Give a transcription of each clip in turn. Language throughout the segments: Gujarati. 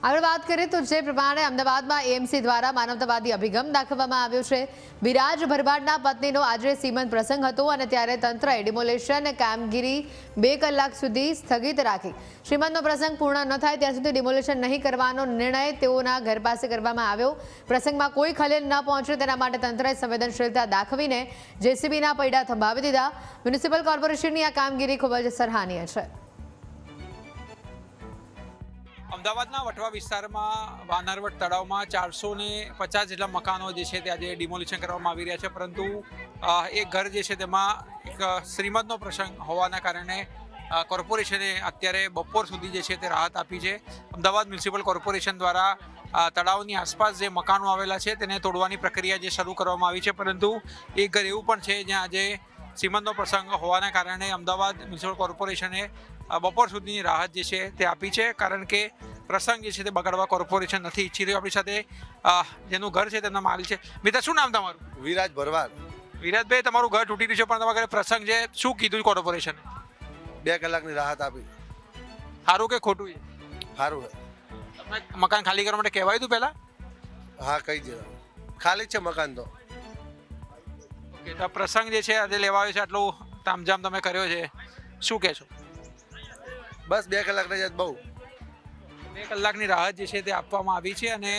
આગળ વાત કરીએ તો જે પ્રમાણે અમદાવાદમાં એએમસી દ્વારા માનવતાવાદી અભિગમ દાખવવામાં આવ્યો છે। વિરાજ ભરવાડના પત્નીનો આજે સીમંત પ્રસંગ હતો અને ત્યારે તંત્રએ ડિમોલેશન કામગીરી 2 કલાક સુધી સ્થગિત રાખી। શ્રીમંતનો પ્રસંગ પૂર્ણ ન થાય ત્યાં સુધી ડિમોલેશન નહીં કરવાનો નિર્ણય તેઓના ઘર પાસે કરવામાં આવ્યો। પ્રસંગમાં કોઈ ખલેલ ન પહોંચે તેના માટે તંત્રએ સંવેદનશીલતા દાખવીને જેસીબીના પૈડા થંભાવી દીધા। મ્યુનિસિપલ કોર્પોરેશનની આ કામગીરી ખૂબ જ સરાહનીય છે। અમદાવાદના વટવા વિસ્તારમાં વાનરવટ તળાવમાં 450 જેટલા મકાનો જે છે તે આજે ડિમોલિશન કરવામાં આવી રહ્યા છે, પરંતુ એક ઘર જે છે તેમાં એક શ્રીમંતનો પ્રસંગ હોવાના કારણે કોર્પોરેશને અત્યારે બપોર સુધી જે છે તે રાહત આપી છે। અમદાવાદ મ્યુનિસિપલ કોર્પોરેશન દ્વારા તળાવની આસપાસ જે મકાનો આવેલા છે તેને તોડવાની પ્રક્રિયા જે શરૂ કરવામાં આવી છે, પરંતુ એક ઘર એવું પણ છે જ્યાં આજે શ્રીમંતનો પ્રસંગ હોવાના કારણે અમદાવાદ મ્યુનિસિપલ કોર્પોરેશને બપોર સુધીની રાહત જે છે તે આપી છે, કારણ કે પ્રસંગ જે છે તે બગાડવા કોર્પોરેશન નથી ઈચ્છી રહ્યું। આપણી સાથે જેનું ઘર છે તેમના માલિક છે। મિત્ર, શું નામ તમારું? વિરાજ ભરવાડ। વિરાજભાઈ, તમારું ઘર તૂટી રહ્યું છે પણ તમારા ઘરે પ્રસંગ છે, શું કીધું કોર્પોરેશને? 2 કલાકની રાહત આપી। સારું કે ખોટું છે? સારું। તમે મકાન ખાલી કરવા માટે કહેવાય હતું પહેલા? હા, કઈ જ ખાલી છે મકાન તો। ઓકે, તો પ્રસંગ જે છે આજે લેવા આવ્યો છે, આટલું તામઝામ તમે કર્યો છે, શું કહેશો? બસ 2 કલાકની જ બહુ। 2 કલાકની રાહત જે છે તે આપવામાં આવી છે અને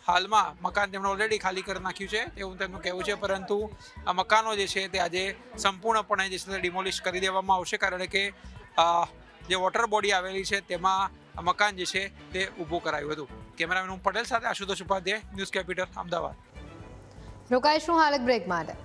હાલમાં મકાન તેમણે ઓલરેડી ખાલી કરી નાખ્યું છે તેવું તેમનું કહેવું છે, પરંતુ આ મકાનો જે છે તે આજે સંપૂર્ણપણે જે છે તે ડિમોલિશ કરી દેવામાં આવશે, કારણ કે જે વોટર બોડી આવેલી છે તેમાં મકાન જે છે તે ઊભું કરાયું હતું। કેમેરામેન પટેલ સાથે આશુતોષ ઉપાધ્યાય, ન્યૂઝ કેપિટલ, અમદાવાદ। રોકાઈશું હાલ એક બ્રેક માટે।